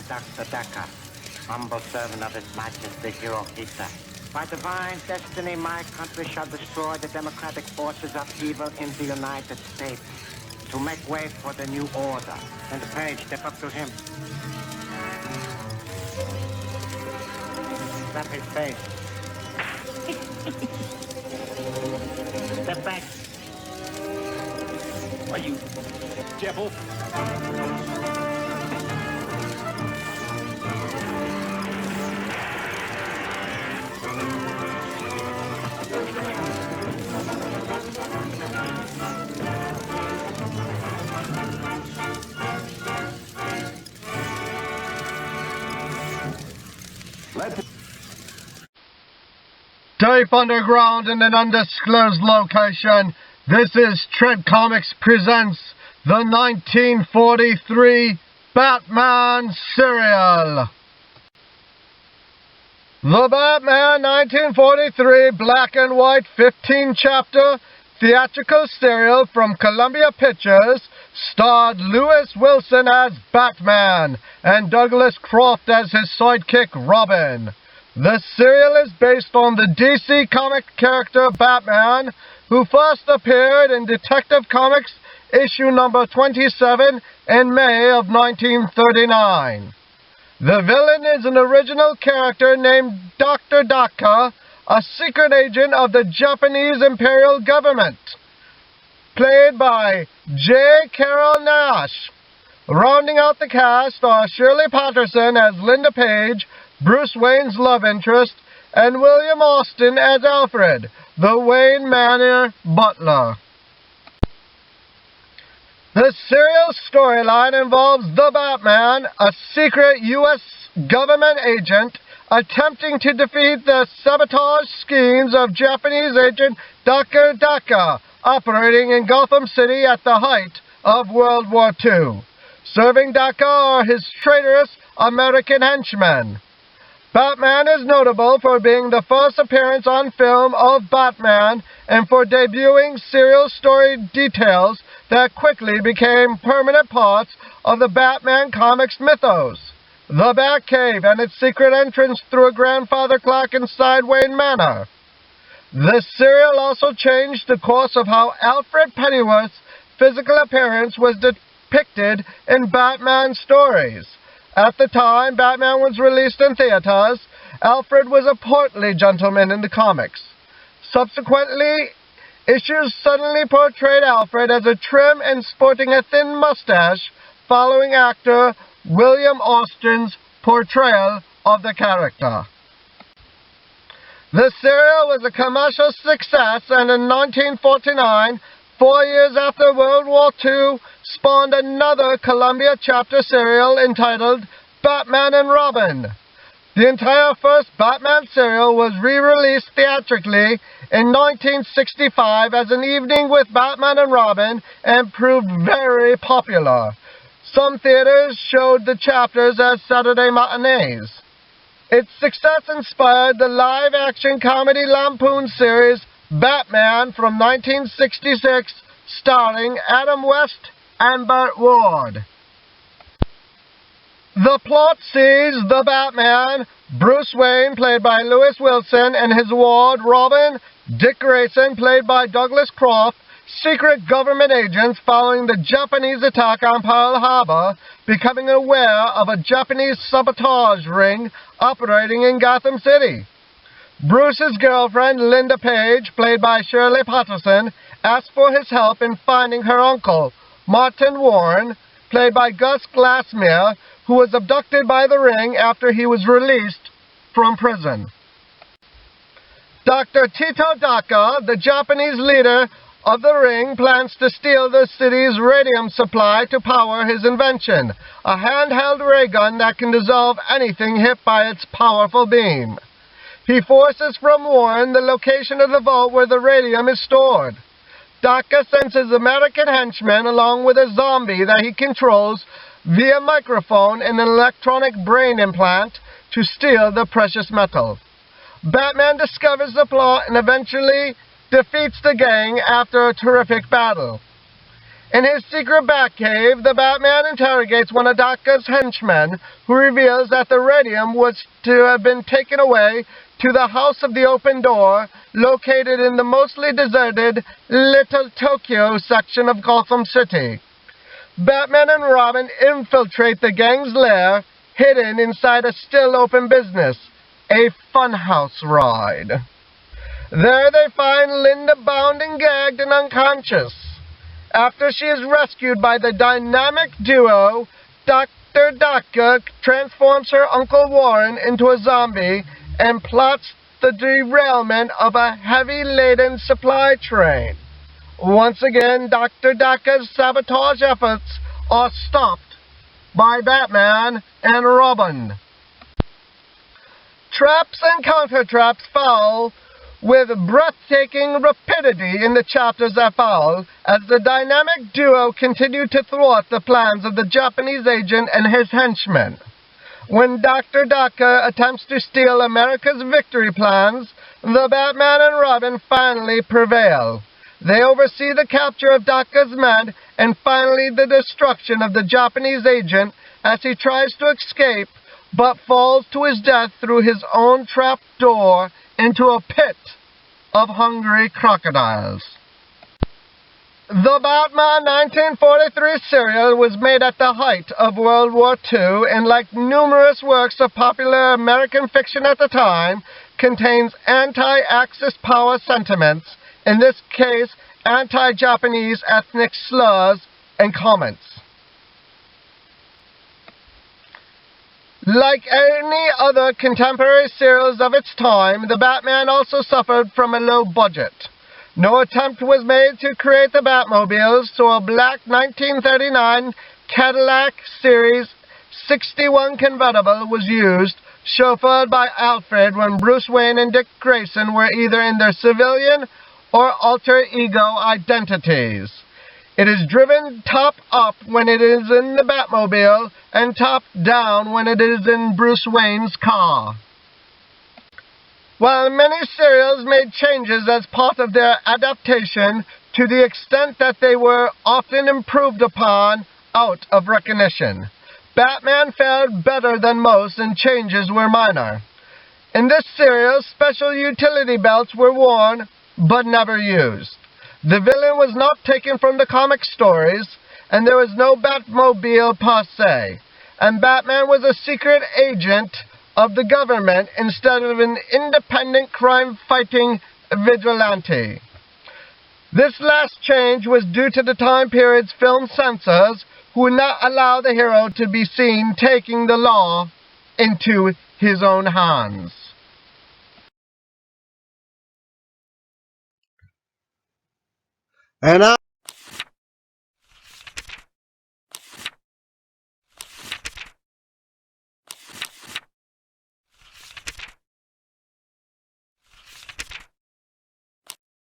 am Dr. Daka, humble servant of His Majesty Hirohisa. By divine destiny, my country shall destroy the democratic forces of evil in the United States to make way for the new order. And Page, step up to him. Slap his face. Step back. Are you devil? Deep underground in an undisclosed location, this is Tread Comics presents the 1943 Batman serial. The Batman 1943 black and white 15-chapter theatrical serial from Columbia Pictures starred Lewis Wilson as Batman and Douglas Croft as his sidekick Robin. The serial is based on the DC comic character Batman, who first appeared in Detective Comics issue number 27 in May of 1939. The villain is an original character named Dr. Daka, a secret agent of the Japanese Imperial government, played by Carrol Naish. Rounding out the cast are Shirley Patterson as Linda Page, Bruce Wayne's love interest, and William Austin as Alfred, the Wayne Manor butler. The serial storyline involves the Batman, a secret U.S. government agent, attempting to defeat the sabotage schemes of Japanese agent Daka, operating in Gotham City at the height of World War II. Serving Daka are his traitorous American henchmen. Batman is notable for being the first appearance on film of Batman and for debuting serial story details that quickly became permanent parts of the Batman comics mythos. The Batcave and its secret entrance through a grandfather clock inside Wayne Manor. This serial also changed the course of how Alfred Pennyworth's physical appearance was depicted in Batman stories. At the time Batman was released in theaters, Alfred was a portly gentleman in the comics. Subsequently, issues suddenly portrayed Alfred as a trim and sporting a thin mustache, following actor William Austin's portrayal of the character. The serial was a commercial success, and in 1949, 4 years after World War II, spawned another Columbia chapter serial entitled Batman and Robin. The entire first Batman serial was re-released theatrically in 1965 as an evening with Batman and Robin and proved very popular. Some theaters showed the chapters as Saturday matinees. Its success inspired the live-action comedy Lampoon series Batman from 1966, starring Adam West and Burt Ward. The plot sees the Batman, Bruce Wayne, played by Lewis Wilson, and his ward, Robin, Dick Grayson, played by Douglas Croft, secret government agents following the Japanese attack on Pearl Harbor, becoming aware of a Japanese sabotage ring operating in Gotham City. Bruce's girlfriend, Linda Page, played by Shirley Patterson, asks for his help in finding her uncle, Martin Warren, played by Gus Glassmere, who was abducted by the ring after he was released from prison. Dr. Tito Daka, the Japanese leader of the ring, plans to steal the city's radium supply to power his invention, a handheld ray gun that can dissolve anything hit by its powerful beam. He forces from Warren the location of the vault where the radium is stored. Daka sends his American henchmen along with a zombie that he controls via microphone and an electronic brain implant to steal the precious metal. Batman discovers the plot and eventually defeats the gang after a terrific battle. In his secret Batcave, the Batman interrogates one of Daka's henchmen, who reveals that the radium was to have been taken away to the House of the Open Door, located in the mostly deserted Little Tokyo section of Gotham City. Batman and Robin infiltrate the gang's lair, hidden inside a still-open business, a funhouse ride. There they find Linda bound and gagged and unconscious. After she is rescued by the dynamic duo, Dr. Daka transforms her Uncle Warren into a zombie and plots the derailment of a heavy-laden supply train. Once again, Dr. Daka's sabotage efforts are stopped by Batman and Robin. Traps and counter-traps follow with breathtaking rapidity in the chapters that follow, as the dynamic duo continue to thwart the plans of the Japanese agent and his henchmen. When Dr. Daka attempts to steal America's victory plans, the Batman and Robin finally prevail. They oversee the capture of Daka's men and finally the destruction of the Japanese agent as he tries to escape but falls to his death through his own trap door into a pit of hungry crocodiles. The Batman 1943 serial was made at the height of World War II and, like numerous works of popular American fiction at the time, contains anti-Axis power sentiments, in this case anti-Japanese ethnic slurs and comments. Like any other contemporary serials of its time, the Batman also suffered from a low budget. No attempt was made to create the Batmobiles, so a black 1939 Cadillac Series 61 convertible was used, chauffeured by Alfred, when Bruce Wayne and Dick Grayson were either in their civilian or alter ego identities. It is driven top up when it is in the Batmobile and top down when it is in Bruce Wayne's car. While many serials made changes as part of their adaptation, to the extent that they were often improved upon out of recognition, Batman fared better than most and changes were minor. In this serial, special utility belts were worn but never used. The villain was not taken from the comic stories, and there was no Batmobile per se, and Batman was a secret agent of the government instead of an independent crime-fighting vigilante. This last change was due to the time period's film censors, who would not allow the hero to be seen taking the law into his own hands. And